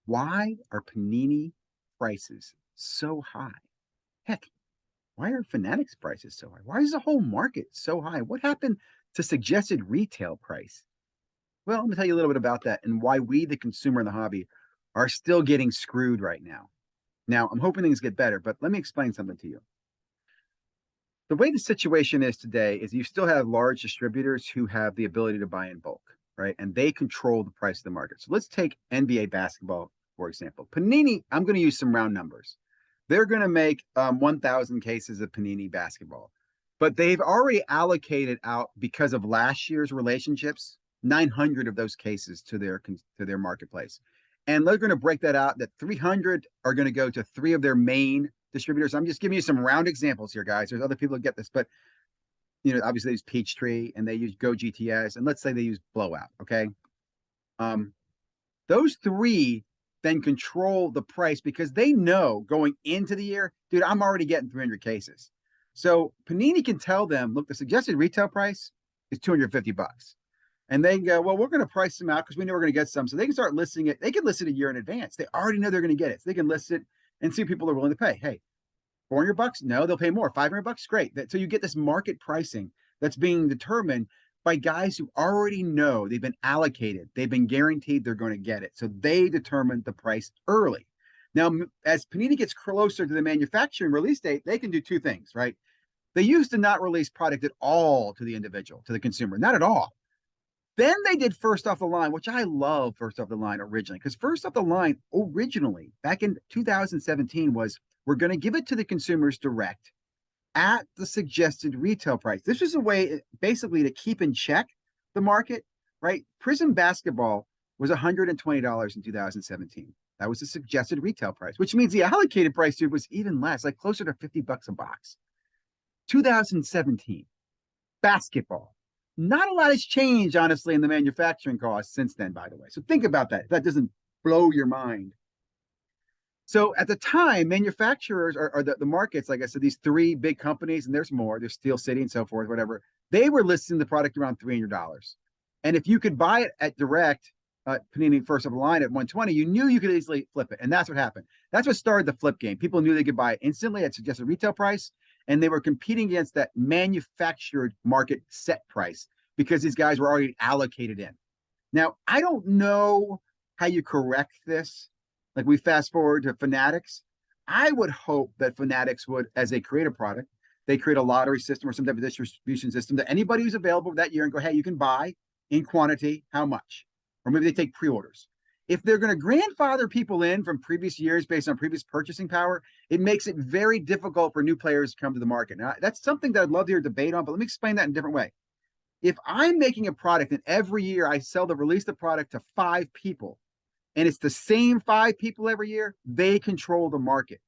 Why are panini prices so high? Heck, why are Fanatics prices so high? Why is the whole market so high? What happened to suggested retail price? Well, let me tell you a little bit about that and why we, the consumer in the hobby, are still getting screwed right now. Now, I'm hoping things get better, but let me explain something to you. The way the situation is today is you still have large distributors who have the ability to buy in bulk, right? And they control the price of the market. So let's take NBA basketball, for example. Panini, I'm going to use some round numbers. They're going to make 1,000 cases of Panini basketball, but they've already allocated out because of last year's relationships 900 of those cases to their marketplace, and they're going to break that out. That 300 are going to go to three of their main distributors. I'm just giving you some round examples here, guys. There's other people that get this, but obviously they use Peachtree and they use Go GTS, and let's say they use Blowout. Okay, um, those three then control the price because they know going into the year, dude, I'm already getting 300 cases. So Panini can tell them, look, the suggested retail price is 250 bucks. And they go, well, we're going to price them out because we know we're going to get some. So they can start listing it. They can list it a year in advance. They already know they're going to get it. So they can list it and see if people are willing to pay. Hey, 400 bucks? No, they'll pay more. 500 bucks? Great. So you get this market pricing that's being determined by guys who already know they've been allocated, they've been guaranteed they're going to get it. So they determine the price early. Now, as Panini gets closer to the manufacturing release date, they can do two things, right? They used to not release product at all to the individual, to the consumer, not at all. Then they did first off the line, which I love first off the line originally, because first off the line originally back in 2017 was we're going to give it to the consumers direct at the suggested retail price. This was a way basically to keep in check the market, right? Prism basketball was $120 in 2017. That was the suggested retail price, which means the allocated price, dude, was even less, like closer to 50 bucks a box. 2017, basketball. Not a lot has changed, honestly, in the manufacturing costs since then, by the way. So think about that. If that doesn't blow your mind. So at the time, manufacturers or the markets, like I said, these three big companies, and there's more, there's Steel City and so forth, whatever, they were listing the product around $300. And if you could buy it at direct, Panini first of the line at 120, you knew you could easily flip it. And that's what happened. That's what started the flip game. People knew they could buy it instantly at suggested retail price, and they were competing against that manufactured market set price because these guys were already allocated in. Now, I don't know how you correct this. Like we fast forward to Fanatics. I would hope that Fanatics would, as they create a product, they create a lottery system or some type of distribution system that anybody who's available that year and go, hey, you can buy in quantity, how much? Or maybe they take pre-orders. If they're going to grandfather people in from previous years based on previous purchasing power, it makes it very difficult for new players to come to the market. Now, that's something that I'd love to hear a debate on, but let me explain that in a different way. If I'm making a product and every year I release the product to 5 people, and it's the same 5 people every year, they control the market.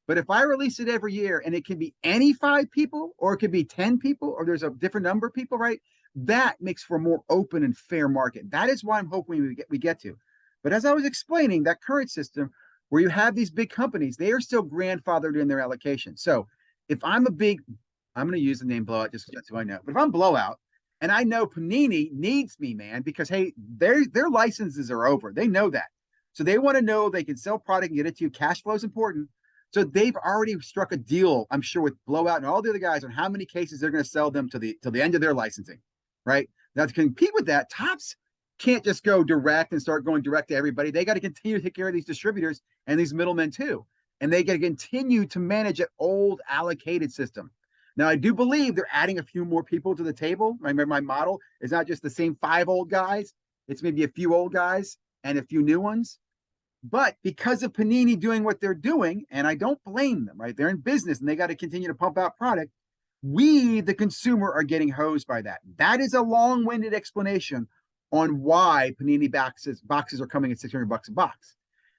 But if I release it every year and it can be any 5 people, or it could be 10 people, or there's a different number of people, right? That makes for a more open and fair market. That is why I'm hoping we get to. But as I was explaining, that current system where you have these big companies, they are still grandfathered in their allocation. So if I'm I'm going to use the name Blowout just because that's who I know. But if I'm Blowout, and I know Panini needs me, man, because hey, their licenses are over. They know that. So they want to know they can sell product and get it to you. Cash flow is important. So they've already struck a deal, I'm sure, with Blowout and all the other guys on how many cases they're going to sell them to the end of their licensing, right? Now to compete with that, Topps can't just go direct and start going direct to everybody. They got to continue to take care of these distributors and these middlemen too. And they got to continue to manage an old allocated system. Now, I do believe they're adding a few more people to the table. Remember, my model is not just the same 5 old guys. It's maybe a few old guys and a few new ones. But because of Panini doing what they're doing, and I don't blame them, right? They're in business and they got to continue to pump out product. We, the consumer, are getting hosed by that. That is a long-winded explanation on why Panini boxes are coming at 600 bucks a box.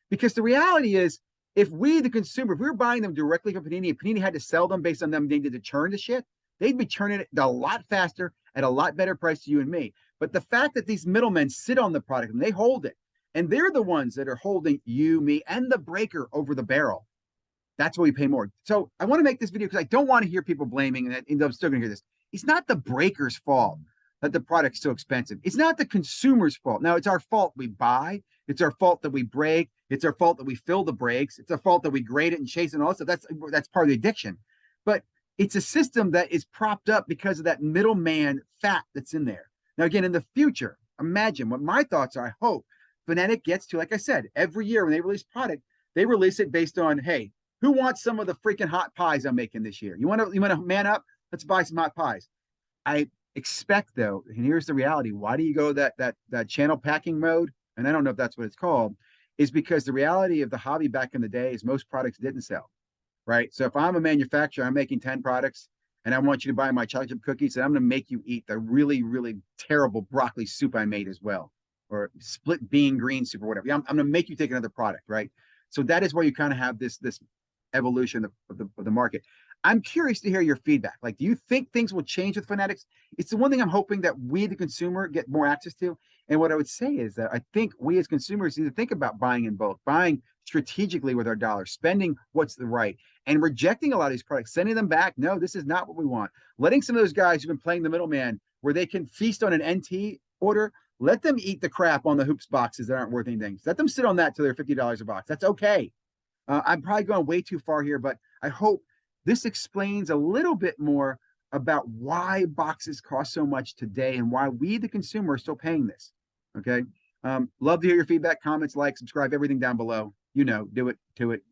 Because the reality is, if we, the consumer, if we were buying them directly from Panini, and Panini had to sell them based on them needing to churn the shit, they'd be churning it a lot faster at a lot better price to you and me. But the fact that these middlemen sit on the product and they hold it, and they're the ones that are holding you, me, and the breaker over the barrel, that's why we pay more. So I want to make this video because I don't want to hear people blaming, and I'm still going to hear this. It's not the breaker's fault that the product's so expensive. It's not the consumer's fault. Now, it's our fault we buy. It's our fault that we break. It's our fault that we fill the brakes. It's our fault that we grade it and chase it and all that stuff. That's part of the addiction. But it's a system that is propped up because of that middleman fat that's in there. Now, again, in the future, imagine what my thoughts are. I hope Fanatic gets to, like I said, every year when they release product, they release it based on, hey, who wants some of the freaking hot pies I'm making this year? You want to man up? Let's buy some hot pies. I expect though, and here's the reality. Why do you go that channel packing mode? And I don't know if that's what it's called, is because the reality of the hobby back in the day is most products didn't sell, right? So if I'm a manufacturer, I'm making 10 products and I want you to buy my chocolate chip cookies, and I'm going to make you eat the really, really terrible broccoli soup I made as well, or split bean green soup or whatever. I'm going to make you take another product, right? So that is where you kind of have this evolution of the market. I'm curious to hear your feedback. Like, do you think things will change with Fanatics? It's the one thing I'm hoping that we, the consumer, get more access to. And what I would say is that I think we as consumers need to think about buying in bulk, buying strategically with our dollars, spending what's the right, and rejecting a lot of these products, sending them back. No, this is not what we want. Letting some of those guys who've been playing the middleman where they can feast on an NT order, let them eat the crap on the hoops boxes that aren't worth anything. Let them sit on that till they're $50 a box. That's okay. I'm probably going way too far here, but I hope this explains a little bit more about why boxes cost so much today and why we, the consumer, are still paying this. Okay. Love to hear your feedback, comments, like, subscribe, everything down below. Do it, to it.